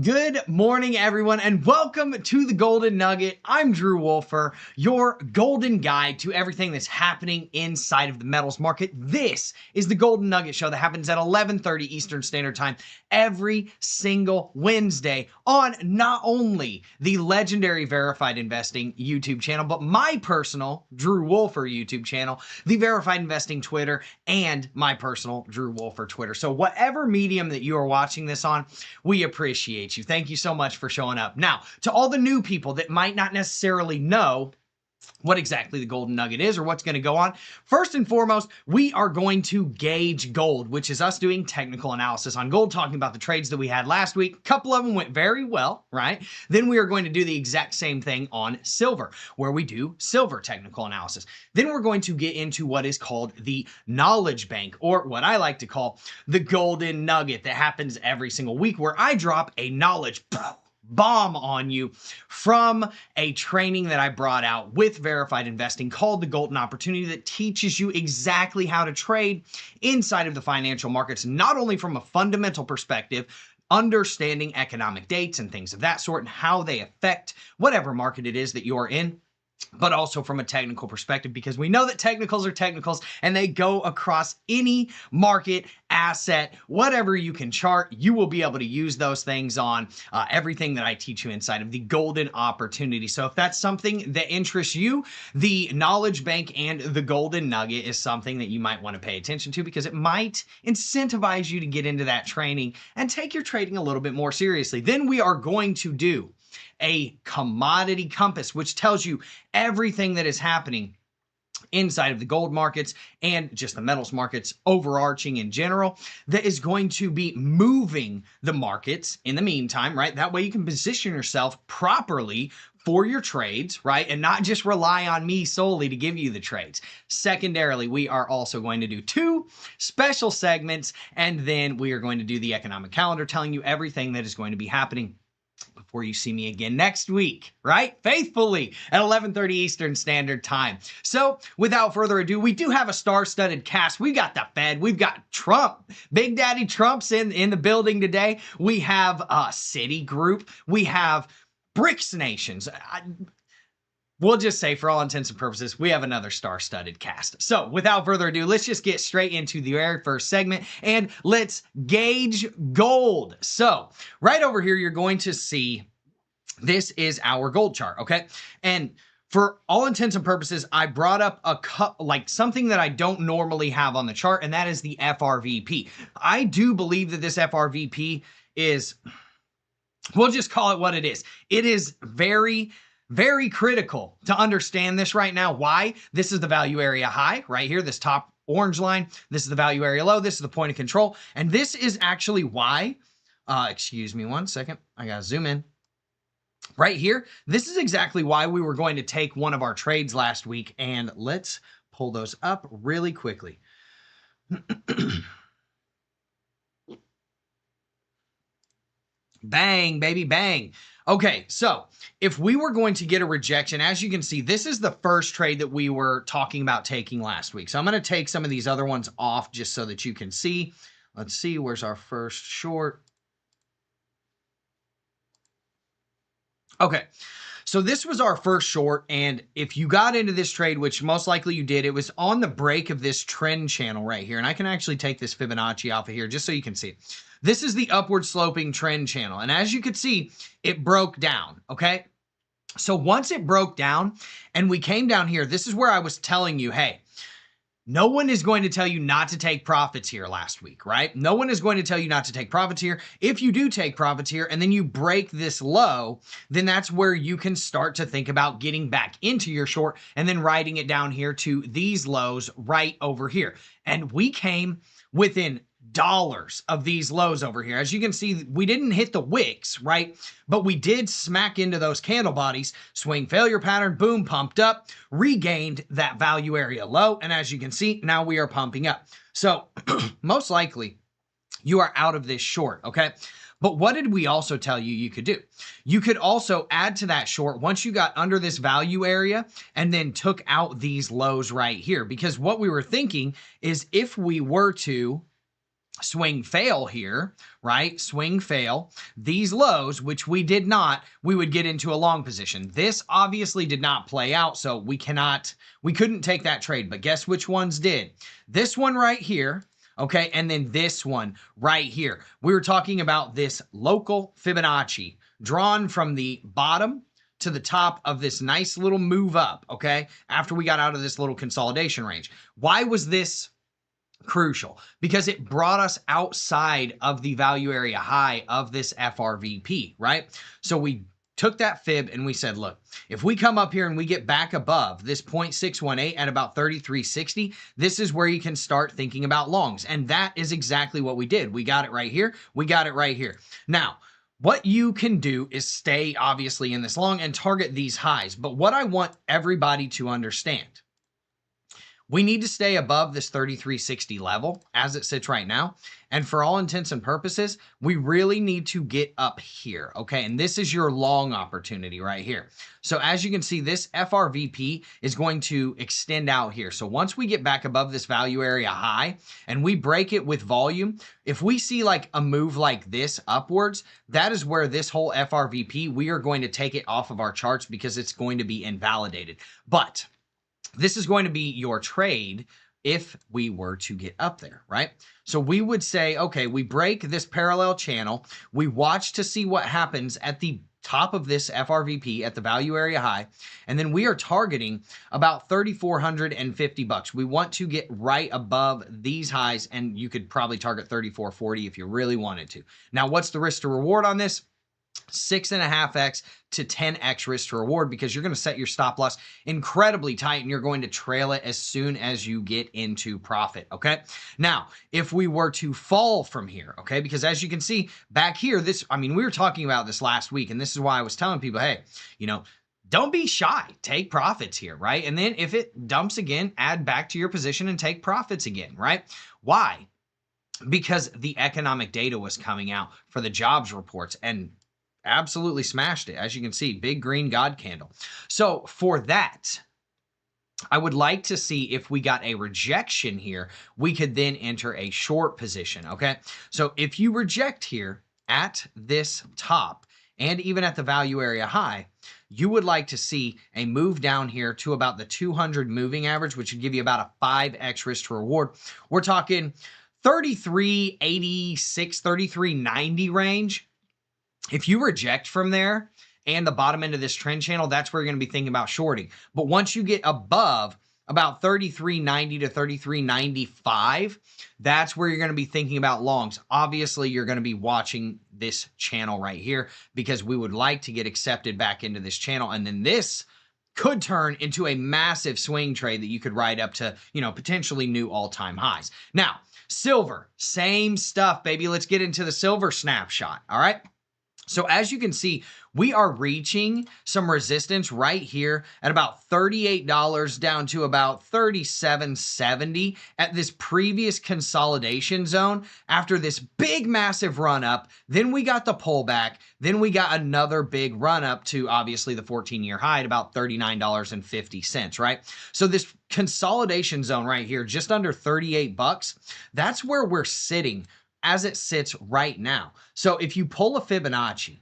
Good morning, everyone, and welcome to the Golden Nugget. I'm Drew Wolfer, your golden guide to everything that's happening inside of the metals market. This is the Golden Nugget show that happens at 11:30 Eastern Standard Time every single Wednesday on not only the legendary Verified Investing YouTube channel, but my personal Drew Wolfer YouTube channel, the Verified Investing Twitter, and my personal Drew Wolfer Twitter. So whatever medium that you are watching this on, we appreciate you. Thank you so much for showing up. Now, to all the new people that might not necessarily know what exactly the Golden Nugget is or what's going to go on, first and foremost, we are going to gauge gold, which is us doing technical analysis on gold, talking about the trades that we had last week. A couple of them went very well, right? Then we are going to do the exact same thing on silver, where we do silver technical analysis. Then we're going to get into what is called the knowledge bank, or what I like to call the Golden Nugget, that happens every single week, where I drop a knowledge bomb on you from a training that I brought out with Verified Investing called the Golden Opportunity, that teaches you exactly how to trade inside of the financial markets, not only from a fundamental perspective, understanding economic dates and things of that sort and how they affect whatever market it is that you're in, but also from a technical perspective, because we know that technicals are technicals and they go across any market, asset, whatever you can chart. You will be able to use those things on everything that I teach you inside of the Golden Opportunity. So if that's something that interests you, the Knowledge Bank and the Golden Nugget is something that you might want to pay attention to, because it might incentivize you to get into that training and take your trading a little bit more seriously. Then we are going to do a commodity compass, which tells you everything that is happening inside of the gold markets and just the metals markets overarching in general, that is going to be moving the markets in the meantime, right? That way you can position yourself properly for your trades, right? And not just rely on me solely to give you the trades. Secondarily, we are also going to do two special segments, and then we are going to do the economic calendar, telling you everything that is going to be happening before you see me again next week, right? Faithfully at 11:30 Eastern Standard Time. So without further ado, we do have a star-studded cast. We've got the Fed. We've got Trump. Big Daddy Trump's in the building today. We have Citigroup. We have BRICS nations. We'll just say, for all intents and purposes, we have another star-studded cast. So without further ado, let's just get straight into the very first segment and let's gauge gold. So right over here, you're going to see this is our gold chart, okay? And for all intents and purposes, I brought up something that I don't normally have on the chart, and that is the FRVP. I do believe that this FRVP is, we'll just call it what it is. It is very critical to understand this right now. Why? This is the value area high right here, this top orange line. This is the value area low. This is the point of control. And this is actually why, excuse me one second, I gotta zoom in. Right here, this is exactly why we were going to take one of our trades last week, and let's pull those up really quickly. Bang, baby, bang. Okay, so if we were going to get a rejection, as you can see, this is the first trade that we were talking about taking last week. So I'm going to take some of these other ones off just so that you can see. Let's see, where's our first short? Okay, so this was our first short, and if you got into this trade, which most likely you did, it was on the break of this trend channel right here. And I can actually take this Fibonacci off of here just so you can see it. This is the upward sloping trend channel. And as you can see, it broke down, okay? So once it broke down and we came down here, this is where I was telling you, hey, no one is going to tell you not to take profits here last week, right? No one is going to tell you not to take profits here. If you do take profits here and then you break this low, then that's where you can start to think about getting back into your short and then riding it down here to these lows right over here. And we came within dollars of these lows over here. As you can see, we didn't hit the wicks, right? But we did smack into those candle bodies, swing failure pattern, boom, pumped up, regained that value area low. And as you can see, now we are pumping up. So most likely you are out of this short, okay? But what did we also tell you you could do? You could also add to that short once you got under this value area and then took out these lows right here. Because what we were thinking is if we were to swing fail here, right? Swing fail. These lows, which we did not, we would get into a long position. This obviously did not play out, so we couldn't take that trade. But guess which ones did? This one right here, okay, and then this one right here. We were talking about this local Fibonacci drawn from the bottom to the top of this nice little move up, okay, after we got out of this little consolidation range. Why was this crucial? Because it brought us outside of the value area high of this FRVP, right? So we took that fib and we said, look, if we come up here and we get back above this 0.618 at about 33.60, this is where you can start thinking about longs. And that is exactly what we did. We got it right here. We got it right here. Now, what you can do is stay obviously in this long and target these highs. But what I want everybody to understand, we need to stay above this 33.60 level as it sits right now. And for all intents and purposes, we really need to get up here, okay? And this is your long opportunity right here. So as you can see, this FRVP is going to extend out here. So once we get back above this value area high and we break it with volume, if we see like a move like this upwards, that is where this whole FRVP, we are going to take it off of our charts because it's going to be invalidated. But this is going to be your trade if we were to get up there, right? So we would say, okay, we break this parallel channel. We watch to see what happens at the top of this FRVP at the value area high. And then we are targeting about 3,450 bucks. We want to get right above these highs, and you could probably target 3,440 if you really wanted to. Now, what's the risk to reward on this? 6.5x to 10x risk to reward, because you're going to set your stop loss incredibly tight and you're going to trail it as soon as you get into profit. Okay. Now, if we were to fall from here, okay, because as you can see back here, we were talking about this last week, and this is why I was telling people, hey, don't be shy, take profits here, right? And then if it dumps again, add back to your position and take profits again, right? Why? Because the economic data was coming out for the jobs reports and absolutely smashed it. As you can see, big green God candle. So for that, I would like to see if we got a rejection here, we could then enter a short position, okay? So if you reject here at this top and even at the value area high, you would like to see a move down here to about the 200 moving average, which would give you about a 5x risk to reward. We're talking 33.86, 33.90 range. If you reject from there and the bottom end of this trend channel, that's where you're going to be thinking about shorting. But once you get above about 33.90 to 33.95, that's where you're going to be thinking about longs. Obviously, you're going to be watching this channel right here because we would like to get accepted back into this channel. And then this could turn into a massive swing trade that you could ride up to, potentially new all-time highs. Now, silver, same stuff, baby. Let's get into the silver snapshot. All right. So as you can see, we are reaching some resistance right here at about $38 down to about $37.70 at this previous consolidation zone after this big massive run up. Then we got the pullback. Then we got another big run up to obviously the 14-year high at about $39.50, right? So this consolidation zone right here, just under 38 bucks, that's where we're sitting as it sits right now. So if you pull a Fibonacci,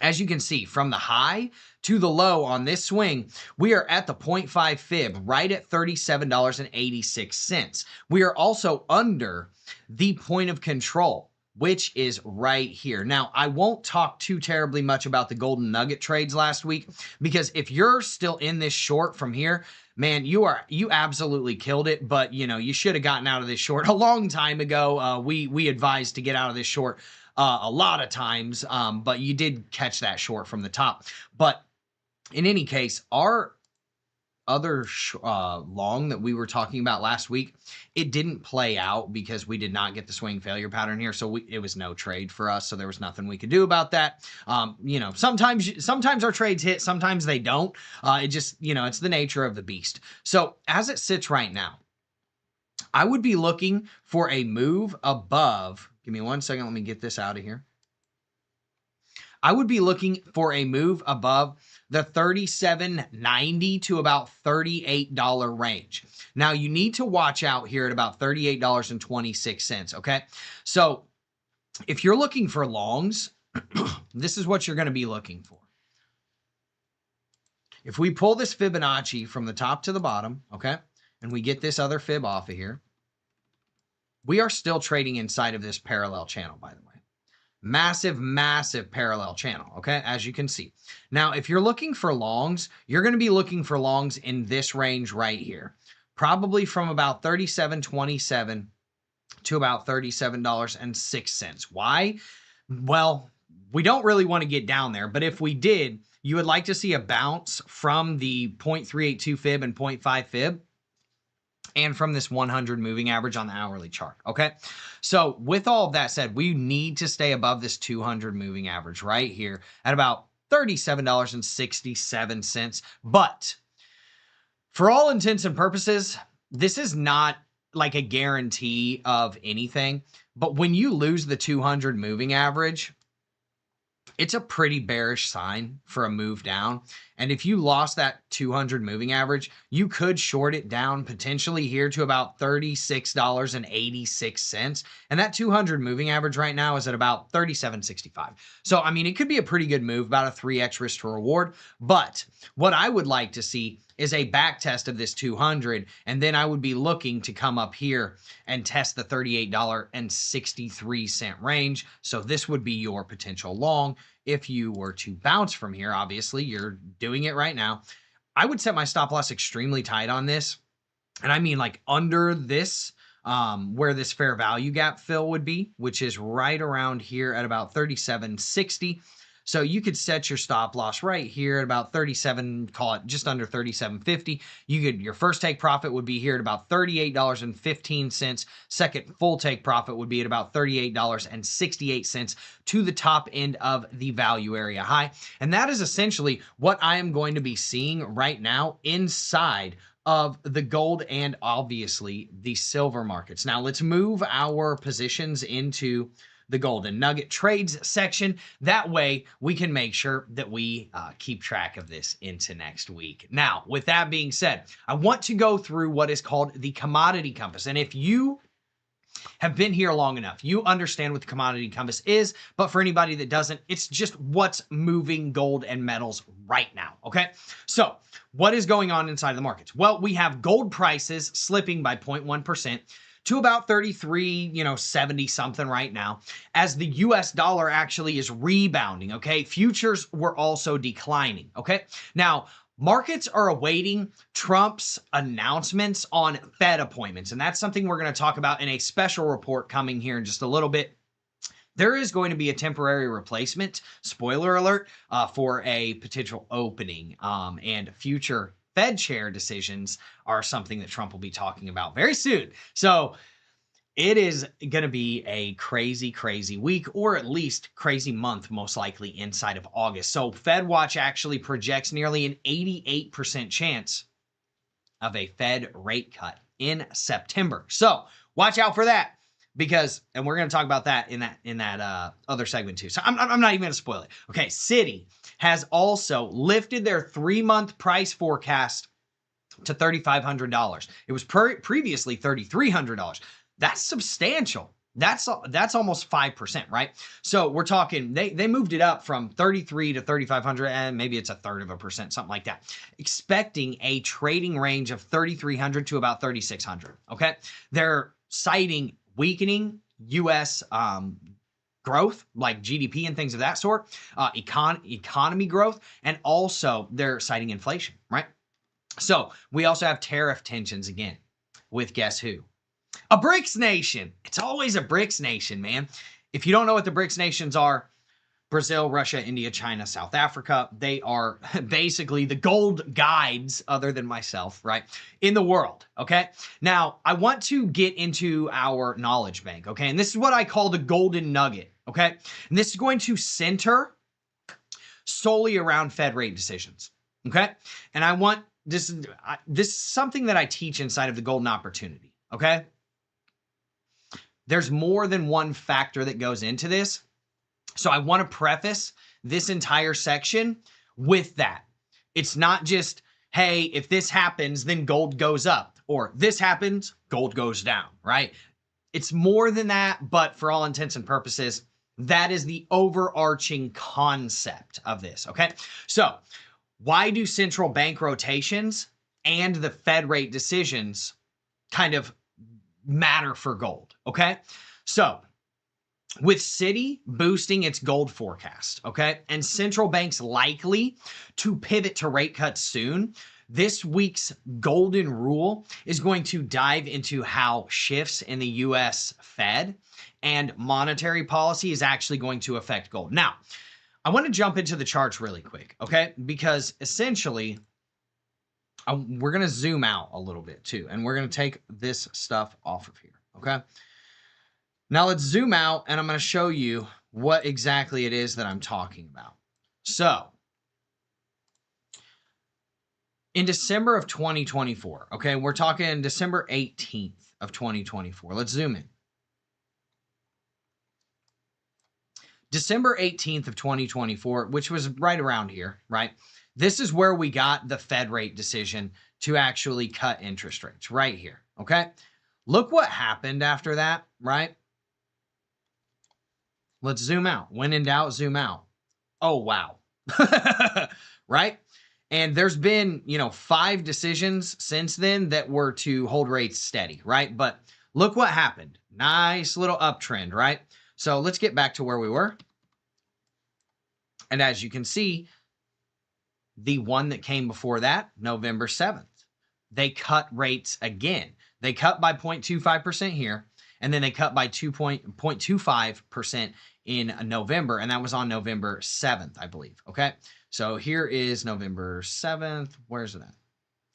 as you can see from the high to the low on this swing, we are at the 0.5 fib right at $37.86. We are also under the point of control, which is right here. Now, I won't talk too terribly much about the Golden Nugget trades last week, because if you're still in this short from here, man, you absolutely killed it. But you should have gotten out of this short a long time ago. We advised to get out of this short a lot of times, but you did catch that short from the top. But in any case, our other long that we were talking about last week, it didn't play out because we did not get the swing failure pattern here. So it was no trade for us. So there was nothing we could do about that. Sometimes our trades hit, sometimes they don't. It just, it's the nature of the beast. So as it sits right now, I would be looking for a move above. Give me 1 second. Let me get this out of here. I would be looking for a move above the $37.90 to about $38 range. Now you need to watch out here at about $38.26, okay? So if you're looking for longs, this is what you're going to be looking for. If we pull this Fibonacci from the top to the bottom, okay, and we get this other fib off of here, we are still trading inside of this parallel channel, by the way. Massive, massive parallel channel, okay, as you can see. Now, if you're looking for longs, you're going to be looking for longs in this range right here, probably from about $37.27 to about $37.06. Why? Well, we don't really want to get down there, but if we did, you would like to see a bounce from the 0.382 fib and 0.5 fib and from this 100 moving average on the hourly chart, okay? So with all of that said, we need to stay above this 200 moving average right here at about $37.67. But for all intents and purposes, this is not like a guarantee of anything. But when you lose the 200 moving average, it's a pretty bearish sign for a move down. And if you lost that 200 moving average, you could short it down potentially here to about $36.86. And that 200 moving average right now is at about $37.65. So, I mean, it could be a pretty good move, about a 3x risk to reward. But what I would like to see is a back test of this 200. And then I would be looking to come up here and test the $38.63 range. So this would be your potential long. If you were to bounce from here, obviously you're doing it right now. I would set my stop loss extremely tight on this. And I mean like under this, where this fair value gap fill would be, which is right around here at about 37.60. So you could set your stop loss right here at about 37, call it just under 37.50. Your first take profit would be here at about $38.15. Second full take profit would be at about $38.68 to the top end of the value area high. And that is essentially what I am going to be seeing right now inside of the gold and obviously the silver markets. Now let's move our positions into the Golden Nugget trades section. That way we can make sure that we keep track of this into next week. Now, with that being said, I want to go through what is called the commodity compass. And if you have been here long enough, you understand what the commodity compass is. But for anybody that doesn't, it's just what's moving gold and metals right now. Okay. So what is going on inside of the markets? Well, we have gold prices slipping by 0.1%. to about 33, 70 something right now, as the US dollar actually is rebounding, okay? Futures were also declining, okay? Now, markets are awaiting Trump's announcements on Fed appointments, and that's something we're going to talk about in a special report coming here in just a little bit. There is going to be a temporary replacement, spoiler alert, for a potential opening, and future Fed chair decisions are something that Trump will be talking about very soon. So it is going to be a crazy, crazy week, or at least crazy month, most likely inside of August. So Fed Watch actually projects nearly an 88% chance of a Fed rate cut in September. So watch out for that. Because, and we're going to talk about that in that other segment too. So I'm not even going to spoil it. Okay, Citi has also lifted their 3-month price forecast to $3,500. It was previously $3,300. That's substantial. That's almost 5%, right? So we're talking, they moved it up from 33 to 3,500, and maybe it's 1/3%, something like that. Expecting a trading range of 3,300 to about 3,600. Okay, they're citing weakening U.S. growth, like GDP and things of that sort, economy growth, and also they're citing inflation, right? So we also have tariff tensions again with guess who? A BRICS nation. It's always a BRICS nation, man. If you don't know what the BRICS nations are, Brazil, Russia, India, China, South Africa, they are basically the gold guides, other than myself, right, in the world, okay? Now, I want to get into our knowledge bank, okay? And this is what I call the Golden Nugget, okay? And this is going to center solely around Fed rate decisions, okay? And I want, this is something that I teach inside of the Golden Opportunity, okay? There's more than one factor that goes into this. So I want to preface this entire section with that. It's not just, hey, if this happens, then gold goes up, or this happens, gold goes down, right? It's more than that, but for all intents and purposes, that is the overarching concept of this, okay? So why do central bank rotations and the Fed rate decisions kind of matter for gold, okay? So with Citi boosting its gold forecast, okay, and central banks likely to pivot to rate cuts soon, this week's golden rule is going to dive into how shifts in the US Fed and monetary policy is actually going to affect gold. Now, I want to jump into the charts really quick, okay, because essentially we're going to zoom out a little bit too, and we're going to take this stuff off of here, okay? Now let's zoom out, and I'm going to show you what exactly it is that I'm talking about. So in December of 2024, okay, we're talking December 18th of 2024. Let's zoom in. December 18th of 2024, which was right around here, right? This is where we got the Fed rate decision to actually cut interest rates, right here, okay? Look what happened after that, right? Let's zoom out. When in doubt, zoom out. Oh, wow. Right? And there's been, 5 decisions since then that were to hold rates steady, right? But look what happened. Nice little uptrend, right? So let's get back to where we were. And as you can see, the one that came before that, November 7th, they cut rates again. They cut by 0.25% here, and then they cut by 0.25% in November, and that was on November 7th, I believe, okay? So here is November 7th. Where's it at?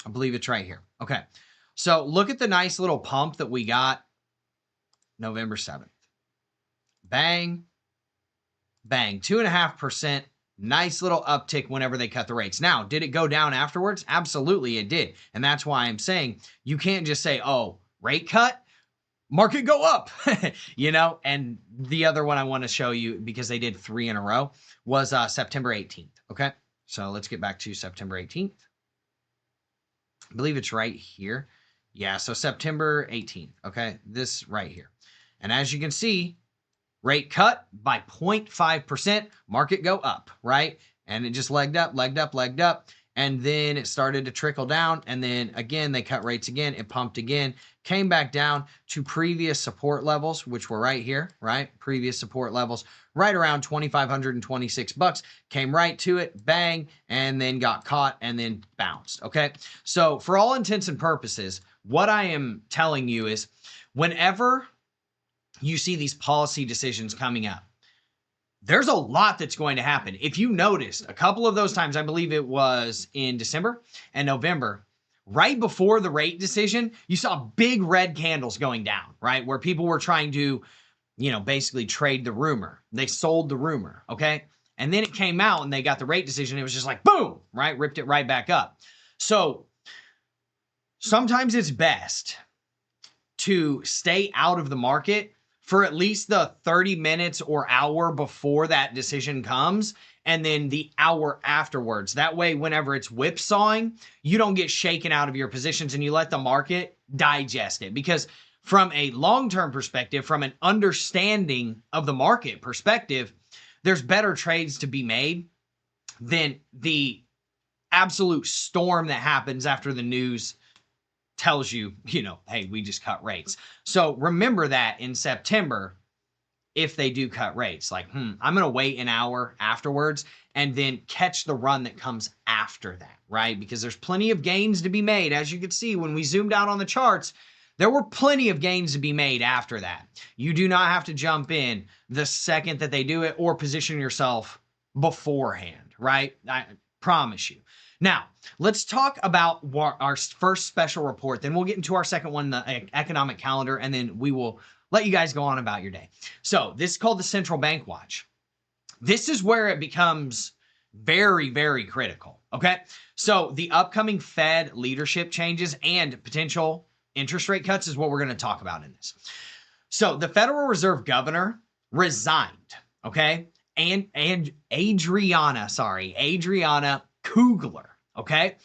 I believe it's right here. Okay, so look at the nice little pump that we got November 7th. Bang, bang, 2.5%. Nice little uptick whenever they cut the rates. Now, did it go down afterwards? Absolutely, it did. And that's why I'm saying you can't just say, oh, rate cut, market go up, And the other one I want to show you, because they did 3 in a row, was September 18th, okay? So let's get back to September 18th. I believe it's right here. Yeah, so September 18th, okay? This right here. And as you can see, rate cut by 0.5%, market go up, right? And it just legged up, legged up, legged up. And then it started to trickle down. And then again, they cut rates again. It pumped again, came back down to previous support levels, which were right here, right? Previous support levels, right around $2,526, came right to it, bang, and then got caught and then bounced, okay? So for all intents and purposes, what I am telling you is whenever you see these policy decisions coming up, there's a lot that's going to happen. If you noticed, a couple of those times, I believe it was in December and November, right before the rate decision, you saw big red candles going down, right? Where people were trying to, basically trade the rumor. They sold the rumor, okay? And then it came out and they got the rate decision. It was just like, boom, right? Ripped it right back up. So sometimes it's best to stay out of the market for at least the 30 minutes or hour before that decision comes, and then the hour afterwards. That way, whenever it's whipsawing, you don't get shaken out of your positions and you let the market digest it. Because from a long-term perspective, from an understanding of the market perspective, there's better trades to be made than the absolute storm that happens after the news tells you, hey, we just cut rates. So remember that in September, if they do cut rates, like, I'm going to wait an hour afterwards and then catch the run that comes after that, right? Because there's plenty of gains to be made. As you can see, when we zoomed out on the charts, there were plenty of gains to be made after that. You do not have to jump in the second that they do it or position yourself beforehand, right? I promise you. Now, let's talk about our first special report. Then we'll get into our second one, the economic calendar, and then we will let you guys go on about your day. So this is called the Central Bank Watch. This is where it becomes very, very critical, okay? So the upcoming Fed leadership changes and potential interest rate cuts is what we're going to talk about in this. So the Federal Reserve governor resigned, okay? And Adriana Kugler, okay?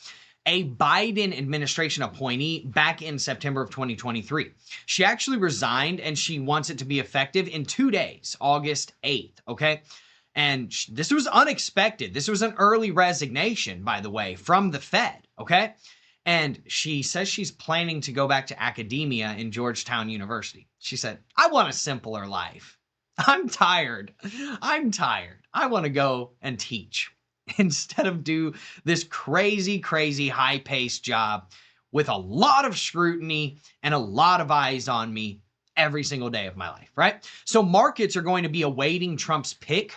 A Biden administration appointee back in September of 2023. She actually resigned and she wants it to be effective in 2 days, August 8th, okay? And this was unexpected. This was an early resignation, by the way, from the Fed, okay? And she says she's planning to go back to academia in Georgetown University. She said, I want a simpler life. I'm tired. I want to go and teach instead of do this crazy, crazy high-paced job with a lot of scrutiny and a lot of eyes on me every single day of my life, right? So markets are going to be awaiting Trump's pick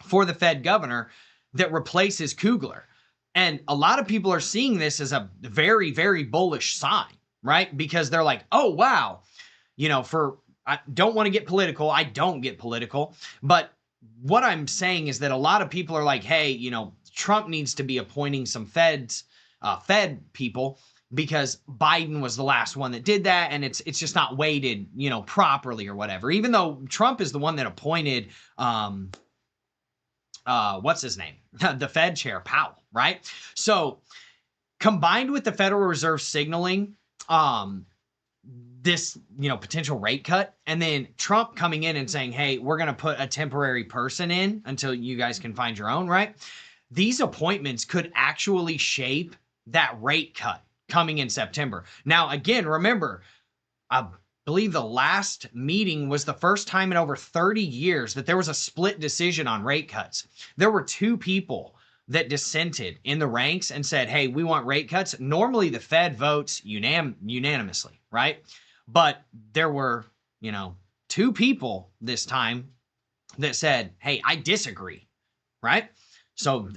for the Fed governor that replaces Kugler. And a lot of people are seeing this as a very, very bullish sign, right? Because they're like, oh, wow, I don't want to get political. I don't get political. But what I'm saying is that a lot of people are like, hey, Trump needs to be appointing some Fed people because Biden was the last one that did that. And it's just not weighted, properly or whatever, even though Trump is the one that appointed, what's his name? The Fed chair, Powell, right? So combined with the Federal Reserve signaling, this, potential rate cut, and then Trump coming in and saying, hey, we're going to put a temporary person in until you guys can find your own, right? These appointments could actually shape that rate cut coming in September. Now, again, remember, I believe the last meeting was the first time in over 30 years that there was a split decision on rate cuts. There were two people that dissented in the ranks and said, hey, we want rate cuts. Normally, the Fed votes unanimously, right? But there were, two people this time that said, hey, I disagree, right? So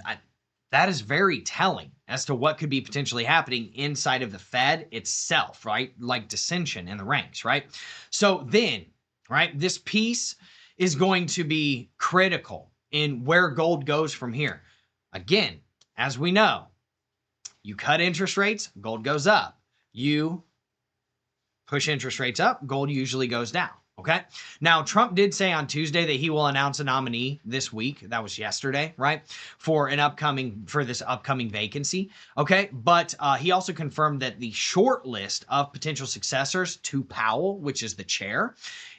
that is very telling as to what could be potentially happening inside of the Fed itself, right? Like dissension in the ranks, right? So then, right, this piece is going to be critical in where gold goes from here. Again, as we know, you cut interest rates, gold goes up. You push interest rates up, gold usually goes down, okay? Now, Trump did say on Tuesday that he will announce a nominee this week. That was yesterday, right? For this upcoming vacancy, okay? But he also confirmed that the short list of potential successors to Powell, which is the chair,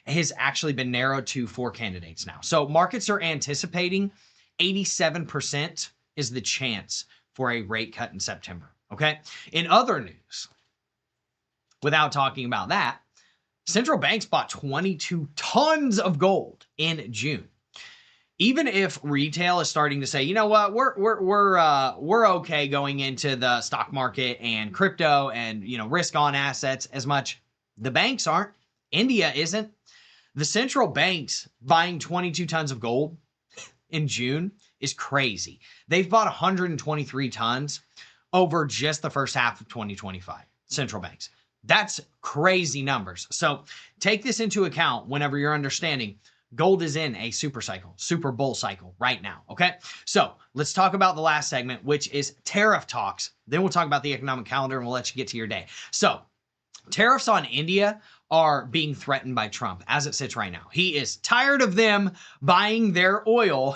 has actually been narrowed to 4 candidates now. So markets are anticipating 87% is the chance for a rate cut in September, okay? In other news, without talking about that, central banks bought 22 tons of gold in June. Even if retail is starting to say, you know what, we're okay going into the stock market and crypto and risk on assets as much, the banks aren't. India isn't. The central banks buying 22 tons of gold in June is crazy. They've bought 123 tons over just the first half of 2025. Central banks. That's crazy numbers. So take this into account whenever you're understanding gold is in a super bull cycle right now, okay? So let's talk about the last segment, which is tariff talks. Then we'll talk about the economic calendar and we'll let you get to your day. So tariffs on India are being threatened by Trump as it sits right now. He is tired of them buying their oil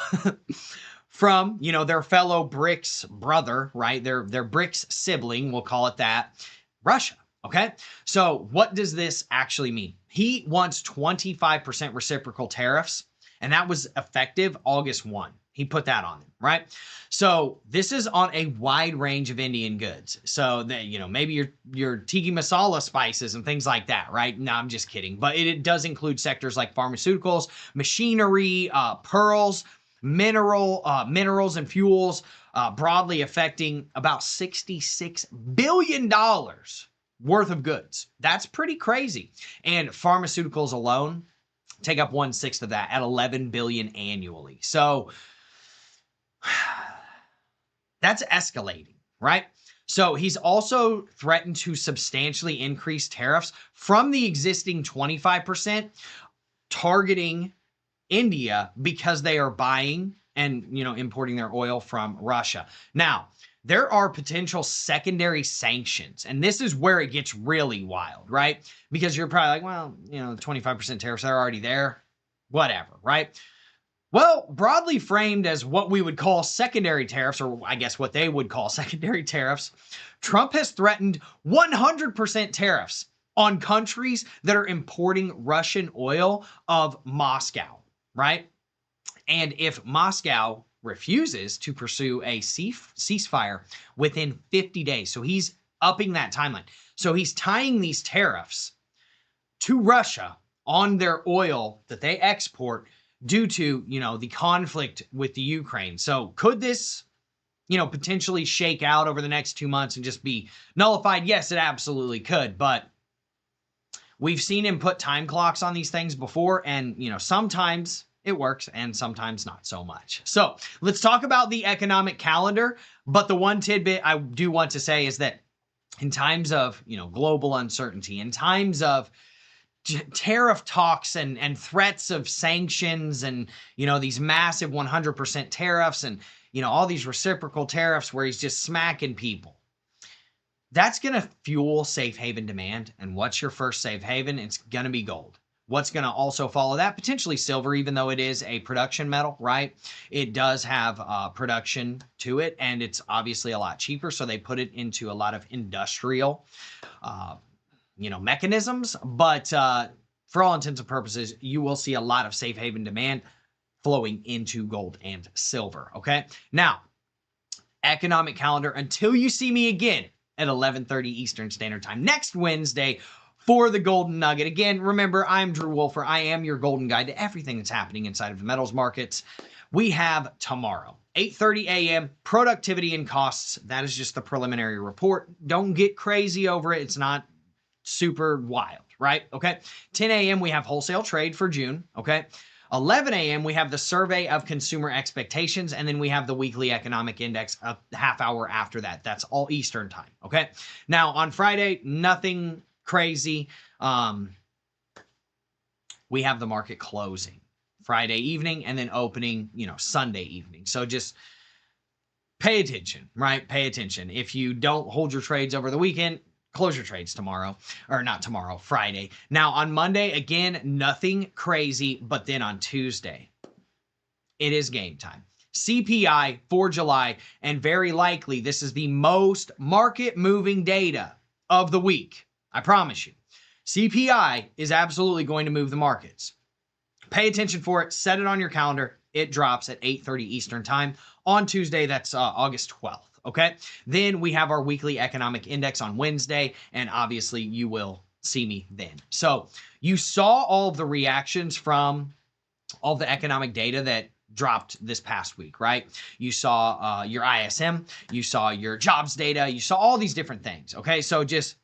from, their fellow BRICS brother, right? Their BRICS sibling, we'll call it that, Russia. Okay, so what does this actually mean? He wants 25% reciprocal tariffs, and that was effective August 1. He put that on them, right? So this is on a wide range of Indian goods. So that, maybe your tiki masala spices and things like that, right? No, I'm just kidding. But it does include sectors like pharmaceuticals, machinery, pearls, minerals and fuels, broadly affecting about $66 billion worth of goods. That's pretty crazy. And pharmaceuticals alone take up 1/6 of that at 11 billion annually. So that's escalating, right? So he's also threatened to substantially increase tariffs from the existing 25%, targeting India because they are buying and, importing their oil from Russia. Now, there are potential secondary sanctions, and this is where it gets really wild, right? Because you're probably like, well, the 25% tariffs are already there, whatever, right? Well, broadly framed as what we would call secondary tariffs, or I guess what they would call secondary tariffs, Trump has threatened 100% tariffs on countries that are importing Russian oil of Moscow, right? And if Moscow refuses to pursue a ceasefire within 50 days, so he's upping that timeline. So he's tying these tariffs to Russia on their oil that they export due to, the conflict with the Ukraine. So could this, potentially shake out over the next 2 months and just be nullified? Yes, it absolutely could. But we've seen him put time clocks on these things before, and, sometimes it works and sometimes not so much. So let's talk about the economic calendar. But the one tidbit I do want to say is that in times of, global uncertainty, in times of tariff talks and threats of sanctions and, these massive 100% tariffs and, all these reciprocal tariffs where he's just smacking people, that's going to fuel safe haven demand. And what's your first safe haven? It's going to be gold. What's going to also follow that? Potentially silver, even though it is a production metal, right? It does have production to it, and it's obviously a lot cheaper. So they put it into a lot of industrial mechanisms, but for all intents and purposes, you will see a lot of safe haven demand flowing into gold and silver, okay? Now, economic calendar, until you see me again at 11:30 Eastern Standard Time next Wednesday for the Golden Nugget. Again, remember, I'm Drew Wolfer. I am your golden guide to everything that's happening inside of the metals markets. We have tomorrow, 8:30 a.m., productivity and costs. That is just the preliminary report. Don't get crazy over it. It's not super wild, right? Okay. 10 a.m. we have wholesale trade for June. Okay. 11 a.m. we have the survey of consumer expectations, and then we have the weekly economic index a half hour after that. That's all Eastern time. Okay. Now on Friday, nothing crazy. We have the market closing Friday evening and then opening, Sunday evening. So just pay attention, right? Pay attention. If you don't hold your trades over the weekend, close your trades tomorrow, or not tomorrow, Friday. Now on Monday, again, nothing crazy, but then on Tuesday, it is game time. CPI for July, and very likely this is the most market moving data of the week. I promise you. CPI is absolutely going to move the markets. Pay attention for it. Set it on your calendar. It drops at 8:30 Eastern time on Tuesday. That's August 12th. Okay. Then we have our weekly economic index on Wednesday, and obviously you will see me then. So you saw all of the reactions from all the economic data that dropped this past week, right? You saw your ISM, you saw your jobs data, you saw all these different things. Okay. So just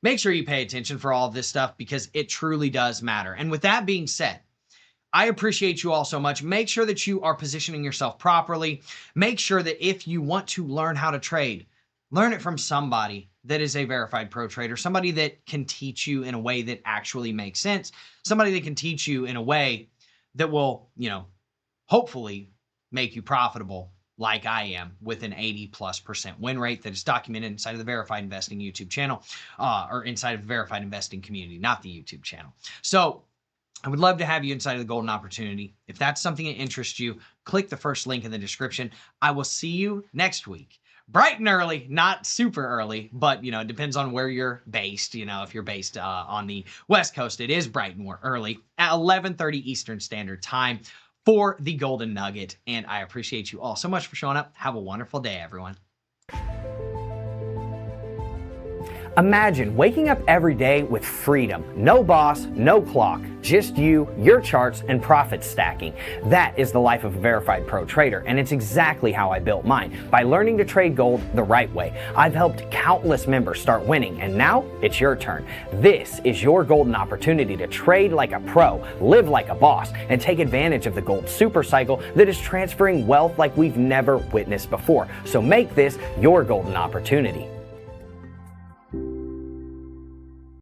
make sure you pay attention for all of this stuff because it truly does matter. And with that being said, I appreciate you all so much. Make sure that you are positioning yourself properly. Make sure that if you want to learn how to trade, learn it from somebody that is a verified pro trader, somebody that can teach you in a way that actually makes sense, somebody that can teach you in a way that will, hopefully make you profitable like I am with an 80+% win rate that is documented inside of the Verified Investing YouTube channel, or inside of the Verified Investing community, not the YouTube channel. So I would love to have you inside of the Golden Opportunity. If that's something that interests you, click the first link in the description. I will see you next week. Bright and early, not super early, but, it depends on where you're based. If you're based on the West Coast, it is bright and early at 11:30 Eastern Standard Time for the Golden Nugget. And I appreciate you all so much for showing up. Have a wonderful day, everyone. Imagine waking up every day with freedom. No boss, no clock, just you, your charts, and profit stacking. That is the life of a verified pro trader, and it's exactly how I built mine, by learning to trade gold the right way. I've helped countless members start winning, and now it's your turn. This is your golden opportunity to trade like a pro, live like a boss, and take advantage of the gold super cycle that is transferring wealth like we've never witnessed before. So make this your golden opportunity.